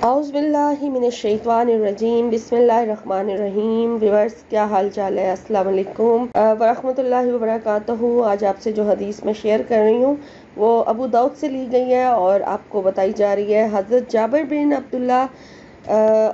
اعوذ باللہ من الشیطان الرجیم بسم اللہ الرحمن الرحیم۔ ویورز کیا حال چال ہے؟ السلام علیکم ورحمۃ اللہ وبرکاتہ۔ آج آپ سے جو حدیث میں شیئر کر رہی ہوں وہ ابو داؤد سے لی گئی ہے اور آپ کو بتائی جا رہی ہے۔ حضرت جابر بن عبداللہ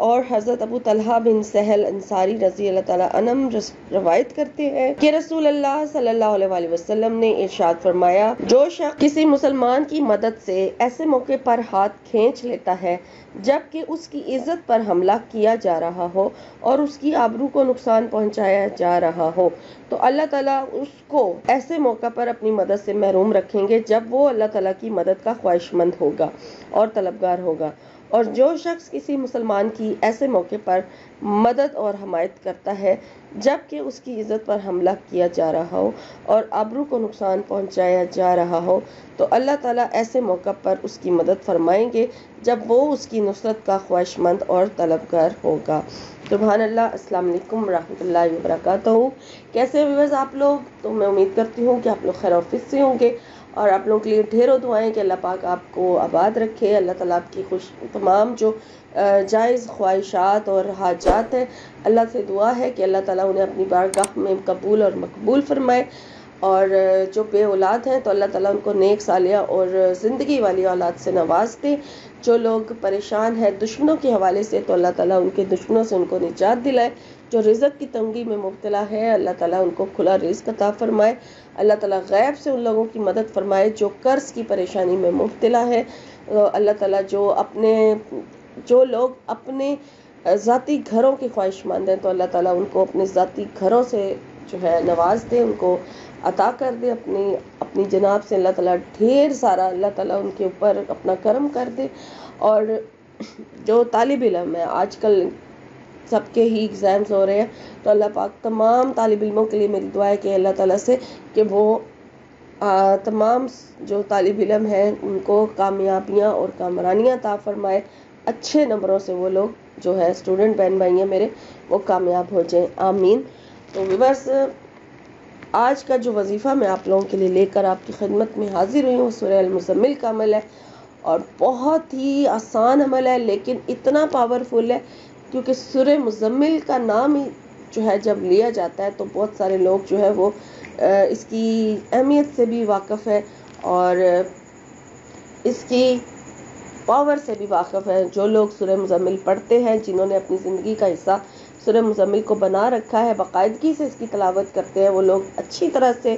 اور حضرت ابو طلحہ بن سہل انصاری رضی اللہ تعالیٰ عنہم روایت کرتے ہیں کہ رسول اللہ صلی اللہ علیہ وسلم نے ارشاد فرمایا، جو شخص کسی مسلمان کی مدد سے ایسے موقع پر ہاتھ کھینچ لیتا ہے جبکہ اس کی عزت پر حملہ کیا جا رہا ہو اور اس کی آبرو کو نقصان پہنچایا جا رہا ہو، تو اللہ تعالیٰ اس کو ایسے موقع پر اپنی مدد سے محروم رکھیں گے جب وہ اللہ تعالیٰ کی مدد کا خواہش مند ہوگا اور طلبگار ہوگا۔ اور جو شخص کسی مسلمان کی ایسے موقع پر مدد اور حمایت کرتا ہے جبکہ اس کی عزت پر حملہ کیا جا رہا ہو اور آبرو کو نقصان پہنچایا جا رہا ہو، تو اللہ تعالیٰ ایسے موقع پر اس کی مدد فرمائیں گے جب وہ اس کی نصرت کا خواہش مند اور طلبگار ہوگا۔ سبحان اللہ۔ السلام علیکم ورحمۃ اللہ وبرکاتہ۔ کیسے ویورز آپ لوگ؟ تو میں امید کرتی ہوں کہ آپ لوگ خیر آفس سے ہوں گے اور آپ لوگوں کے لیے ڈھیروں دعائیں کہ اللہ پاک آپ کو آباد رکھے۔ اللہ تعالیٰ آپ کی تمام جو جائز خواہشات اور حاجات ہیں، اللہ سے دعا ہے کہ اللہ تعالیٰ انہیں اپنی بارگاہ میں قبول اور مقبول فرمائے، اور جو بے اولاد ہیں تو اللہ تعالیٰ ان کو نیک صالحہ اور زندگی والی اولاد سے نواز دے۔ جو لوگ پریشان ہیں دشمنوں کے حوالے سے تو اللہ تعالیٰ ان کے دشمنوں سے ان کو نجات دلائے۔ جو رزق کی تنگی میں مبتلا ہے اللہ تعالیٰ ان کو کھلا رزق عطا فرمائے۔ اللہ تعالیٰ غیب سے ان لوگوں کی مدد فرمائے جو قرض کی پریشانی میں مبتلا ہے۔ اللہ تعالیٰ جو لوگ اپنے ذاتی گھروں کی خواہش مند ہیں تو اللہ تعالیٰ ان کو اپنے ذاتی گھروں سے جو ہے نواز دے، ان کو عطا کر دے اپنی جناب سے۔ اللہ تعالیٰ ڈھیر سارا اللہ تعالیٰ ان کے اوپر اپنا کرم کر دے۔ اور جو طالب علم ہے، آج کل سب کے ہی ایگزامز ہو رہے ہیں، تو اللہ پاک تمام طالب علموں کے لیے میری دعا ہے کہ اللہ تعالیٰ سے کہ وہ تمام جو طالب علم ہیں ان کو کامیابیاں اور کامرانیاں عطا فرمائے، اچھے نمبروں سے وہ لوگ جو ہے اسٹوڈنٹ بہن بھائی ہیں میرے وہ کامیاب ہو جائیں، آمین۔ تو ویورز آج کا جو وظیفہ میں آپ لوگوں کے لیے لے کر آپ کی خدمت میں حاضر ہوئی ہوں سورہ المزمل کا عمل ہے، اور بہت ہی آسان عمل ہے لیکن اتنا پاورفل ہے کیونکہ سورہ مزمل کا نام ہی جو ہے جب لیا جاتا ہے تو بہت سارے لوگ جو ہے وہ اس کی اہمیت سے بھی واقف ہے اور اس کی پاور سے بھی واقف ہے۔ جو لوگ سورہ مزمل پڑھتے ہیں، جنہوں نے اپنی زندگی کا حصہ سورہ مزمل کو بنا رکھا ہے، باقاعدگی سے اس کی تلاوت کرتے ہیں، وہ لوگ اچھی طرح سے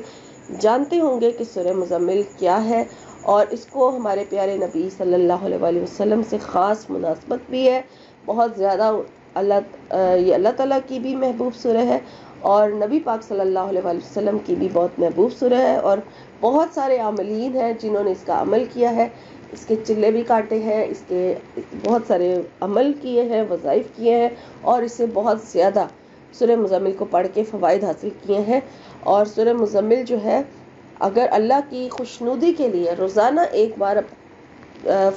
جانتے ہوں گے کہ سورہ مزمل کیا ہے، اور اس کو ہمارے پیارے نبی صلی اللہ علیہ وسلم سے خاص مناسبت بھی ہے۔ بہت زیادہ یہ اللہ تعالیٰ کی بھی محبوب سورہ ہے اور نبی پاک صلی اللہ علیہ وسلم کی بھی بہت محبوب سورہ ہے، اور بہت سارے عاملین ہیں جنہوں نے اس کا عمل کیا ہے، اس کے چلے بھی کاٹے ہیں، اس کے بہت سارے عمل کیے ہیں، وظائف کیے ہیں، اور اس سے بہت زیادہ سورہ مزمل کو پڑھ کے فوائد حاصل کیے ہیں۔ اور سورہ مزمل جو ہے اگر اللہ کی خوشنودی کے لیے روزانہ ایک بار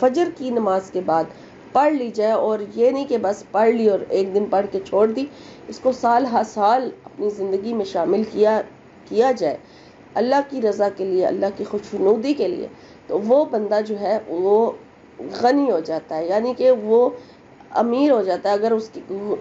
فجر کی نماز کے بعد پڑھ لی جائے، اور یہ نہیں کہ بس پڑھ لی اور ایک دن پڑھ کے چھوڑ دی، اس کو سال ہر سال اپنی زندگی میں شامل کیا جائے اللہ کی رضا کے لیے، اللہ کی خوشنودی کے لیے، تو وہ بندہ جو ہے وہ غنی ہو جاتا ہے، یعنی کہ وہ امیر ہو جاتا ہے۔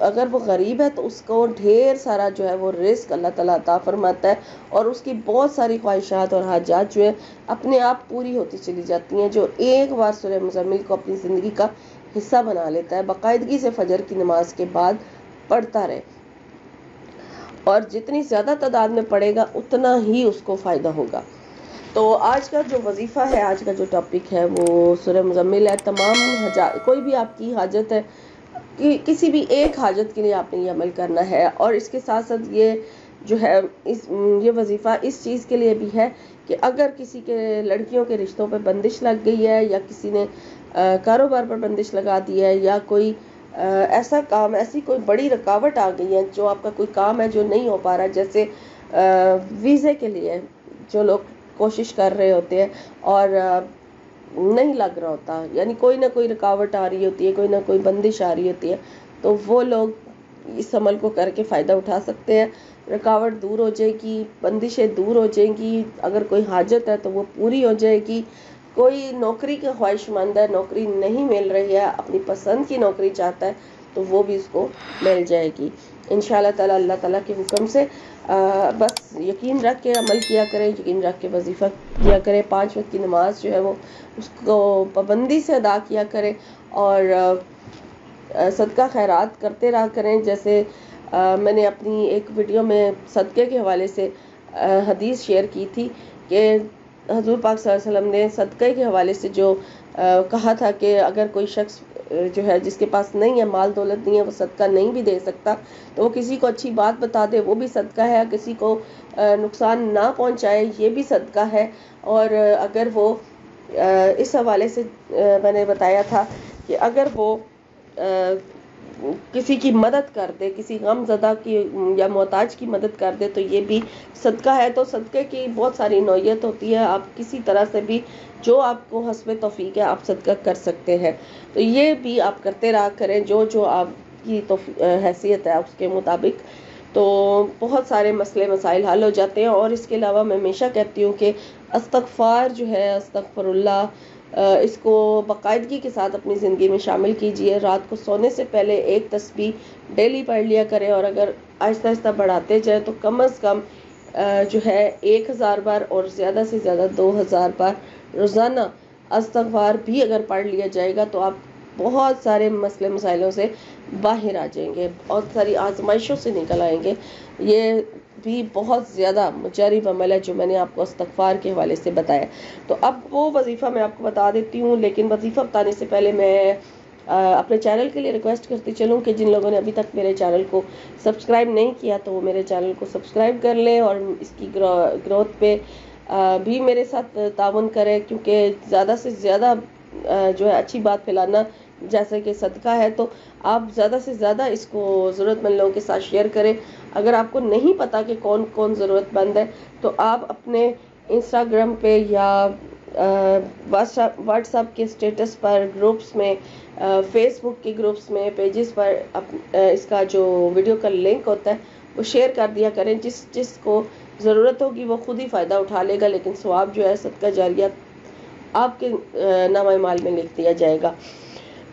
اگر وہ غریب ہے تو اس کو ڈھیر سارا جو ہے وہ رزق اللہ تعالیٰ عطا فرماتا ہے، اور اس کی بہت ساری خواہشات اور حاجات جو ہے اپنے آپ پوری ہوتی چلی جاتی ہیں۔ جو ایک بار سورہ مزمل کو اپنی زندگی کا حصہ بنا لیتا ہے، باقاعدگی سے فجر کی نماز کے بعد پڑھتا رہے، اور جتنی زیادہ تعداد میں پڑھے گا اتنا ہی اس کو فائدہ ہوگا۔ تو آج کا جو وظیفہ ہے، آج کا جو ٹاپک ہے وہ سورہ مزمل ہے۔ کوئی بھی آپ کی حاجت ہے، کسی بھی ایک حاجت کے لیے آپ نے یہ عمل کرنا ہے، اور اس کے ساتھ ساتھ یہ جو ہے یہ وظیفہ اس چیز کے لیے بھی ہے کہ اگر کسی کے لڑکیوں کے رشتوں پہ بندش لگ گئی ہے، یا کسی نے کاروبار پر بندش لگا دی ہے، یا کوئی ایسا کام، ایسی کوئی بڑی رکاوٹ آ گئی ہے، جو آپ کا کوئی کام ہے جو نہیں ہو پا رہا، جیسے ویزے کے لیے جو لوگ کوشش کر رہے ہوتے ہیں اور نہیں لگ رہا ہوتا، یعنی کوئی نہ کوئی رکاوٹ آ رہی ہوتی ہے، کوئی نہ کوئی بندش آ رہی ہوتی ہے، تو وہ لوگ اس عمل کو کر کے فائدہ اٹھا سکتے ہیں۔ رکاوٹ دور ہو جائے گی، بندشیں دور ہو جائیں گی، اگر کوئی حاجت ہے تو وہ پوری ہو جائے گی، کوئی نوکری کا خواہشمند ہے، نوکری نہیں مل رہی ہے، اپنی پسند کی نوکری چاہتا ہے، تو وہ بھی اس کو مل جائے گی انشاءاللہ تعالی اللہ تعالیٰ کے حکم سے۔ بس یقین رکھ کے عمل کیا کریں، یقین رکھ کے وظیفہ کیا کریں، 5 وقت کی نماز جو ہے وہ اس کو پابندی سے ادا کیا کریں، اور صدقہ خیرات کرتے رہا کریں۔ جیسے میں نے اپنی ایک ویڈیو میں صدقے کے حوالے سے حدیث شیئر کی تھی کہ حضور پاک صلی اللہ علیہ وسلم نے صدقے کے حوالے سے جو کہا تھا کہ اگر کوئی شخص جو ہے جس کے پاس نہیں ہے، مال دولت نہیں ہے، وہ صدقہ نہیں بھی دے سکتا، تو وہ کسی کو اچھی بات بتا دے، وہ بھی صدقہ ہے، کسی کو نقصان نہ پہنچائے، یہ بھی صدقہ ہے۔ اور اگر وہ اس حوالے سے میں نے بتایا تھا کہ اگر وہ کسی کی مدد کر دے، کسی غم زدہ کی یا محتاج کی مدد کر دے، تو یہ بھی صدقہ ہے۔ تو صدقے کی بہت ساری نوعیت ہوتی ہے، آپ کسی طرح سے بھی جو آپ کو حسب توفیق ہے آپ صدقہ کر سکتے ہیں، تو یہ بھی آپ کرتے رہا کریں جو آپ کی حیثیت ہے اس کے مطابق، تو بہت سارے مسئلے مسائل حل ہو جاتے ہیں۔ اور اس کے علاوہ میں ہمیشہ کہتی ہوں کہ استغفار جو ہے، استغفر اللہ، اس کو باقاعدگی کے ساتھ اپنی زندگی میں شامل کیجئے۔ رات کو سونے سے پہلے 1 تسبیح ڈیلی پڑھ لیا کریں، اور اگر آہستہ آہستہ بڑھاتے جائیں تو کم از کم جو ہے 1000 بار اور زیادہ سے زیادہ 2000 بار روزانہ استغفار بھی اگر پڑھ لیا جائے گا تو آپ بہت سارے مسئلے مسائلوں سے باہر آ جائیں گے، بہت ساری آزمائشوں سے نکل آئیں گے۔ یہ بھی بہت زیادہ مجرب عمل ہے جو میں نے آپ کو استغفار کے حوالے سے بتایا۔ تو اب وہ وظیفہ میں آپ کو بتا دیتی ہوں، لیکن وظیفہ بتانے سے پہلے میں اپنے چینل کے لیے ریکویسٹ کرتی چلوں کہ جن لوگوں نے ابھی تک میرے چینل کو سبسکرائب نہیں کیا تو وہ میرے چینل کو سبسکرائب کر لیں، اور اس کی گروتھ پہ بھی میرے ساتھ تعاون کریں، کیونکہ زیادہ سے زیادہ جو ہے اچھی بات پھیلانا جیسے کہ صدقہ ہے، تو آپ زیادہ سے زیادہ اس کو ضرورت مند لوگوں کے ساتھ شیئر کریں۔ اگر آپ کو نہیں پتا کہ کون کون ضرورت مند ہے تو آپ اپنے انسٹاگرام پہ یا واٹس ایپ کے اسٹیٹس پر، گروپس میں، فیس بک کے گروپس میں، پیجز پر اس کا جو ویڈیو کا لنک ہوتا ہے وہ شیئر کر دیا کریں۔ جس کو ضرورت ہوگی وہ خود ہی فائدہ اٹھا لے گا، لیکن ثواب جو ہے صدقہ جاریہ آپ کے نامہ اعمال میں لکھ دیا جائے گا۔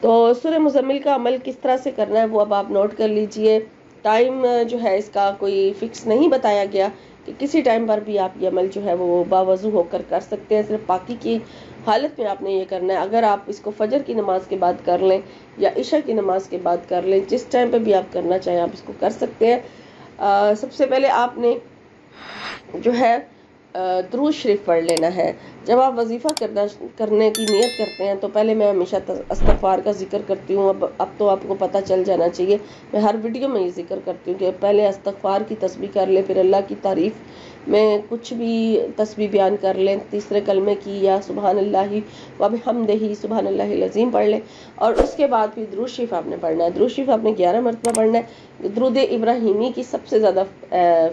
تو سورہ مزمل کا عمل کس طرح سے کرنا ہے وہ اب آپ نوٹ کر لیجئے۔ ٹائم جو ہے اس کا کوئی فکس نہیں بتایا گیا کہ کسی ٹائم پر بھی آپ یہ عمل جو ہے وہ باوضو ہو کر سکتے ہیں، صرف پاکی کی حالت میں آپ نے یہ کرنا ہے۔ اگر آپ اس کو فجر کی نماز کے بعد کر لیں یا عشاء کی نماز کے بعد کر لیں، جس ٹائم پہ بھی آپ کرنا چاہیں آپ اس کو کر سکتے ہیں۔ سب سے پہلے آپ نے جو ہے درود شریف پڑھ لینا ہے۔ جب آپ وظیفہ کرنے کی نیت کرتے ہیں تو پہلے میں ہمیشہ استغفار کا ذکر کرتی ہوں، اب تو آپ کو پتہ چل جانا چاہیے، میں ہر ویڈیو میں یہ ذکر کرتی ہوں کہ پہلے استغفار کی تسبیح کر لیں، پھر اللہ کی تعریف میں کچھ بھی تسبیح بیان کر لیں، تیسرے کلمے کی یا سبحان اللہ و بحمدہ سبحان اللہ العظیم پڑھ لیں، اور اس کے بعد پھر درود شریف آپ نے پڑھنا ہے۔ درود شریف آپ نے 11 مرتبہ پڑھنا ہے۔ درود ابراہیمی کی سب سے زیادہ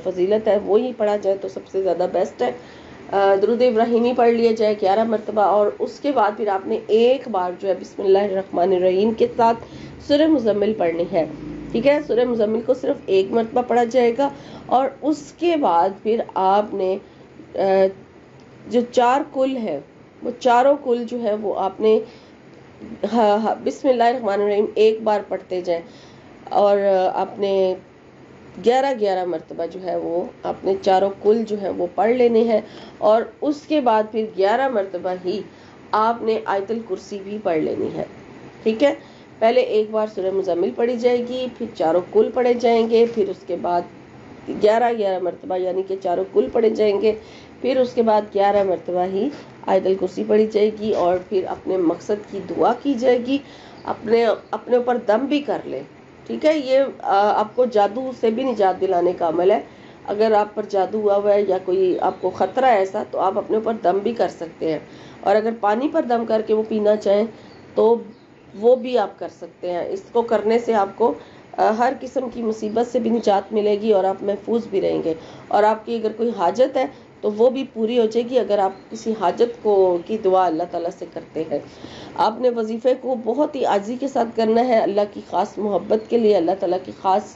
فضیلت ہے، وہی پڑھا جائے تو سب سے زیادہ بیسٹ ہے۔ درود ابراہیمی پڑھ لیا جائے 11 مرتبہ، اور اس کے بعد پھر آپ نے ایک بار جو ہے بسم اللہ الرحمن الرحیم کے ساتھ سورہ مزمل پڑھنی ہے، ٹھیک ہے؟ سورہ مزمل کو صرف 1 مرتبہ پڑھا جائے گا، اور اس کے بعد پھر آپ نے جو 4 کل ہے وہ چاروں کل جو ہے وہ آپ نے بسم اللہ الرحمن الرحیم ایک بار پڑھتے جائیں، اور آپ نے 11 مرتبہ جو ہے وہ آپ نے چاروں کل جو ہے وہ پڑھ لینے ہیں، اور اس کے بعد پھر 11 مرتبہ ہی آپ نے آیت الکرسی بھی پڑھ لینی ہے، ٹھیک ہے؟ پہلے ایک بار سورہ مزمل پڑھی جائے گی، پھر چاروں کل پڑھے جائیں گے، پھر اس کے بعد 11 مرتبہ یعنی کہ چاروں کل پڑھے جائیں گے، پھر اس کے بعد 11 مرتبہ ہی آیت الکرسی پڑھی جائے گی، اور پھر اپنے مقصد کی دعا کی جائے گی۔ اپنے اوپر دم بھی کر لیں، ٹھیک ہے؟ یہ آپ کو جادو سے بھی نجات دلانے کا عمل ہے۔ اگر آپ پر جادو ہوا ہوا ہے یا کوئی آپ کو خطرہ ہے ایسا، تو آپ اپنے اوپر دم بھی کر سکتے ہیں، اور اگر پانی پر دم کر کے وہ پینا چاہیں تو وہ بھی آپ کر سکتے ہیں۔ اس کو کرنے سے آپ کو ہر قسم کی مصیبت سے بھی نجات ملے گی، اور آپ محفوظ بھی رہیں گے، اور آپ کی اگر کوئی حاجت ہے تو وہ بھی پوری ہو جائے گی اگر آپ کسی حاجت کی دعا اللہ تعالیٰ سے کرتے ہیں۔ آپ نے وظیفے کو بہت ہی عاجزی کے ساتھ کرنا ہے، اللہ کی خاص محبت کے لیے، اللہ تعالیٰ کی خاص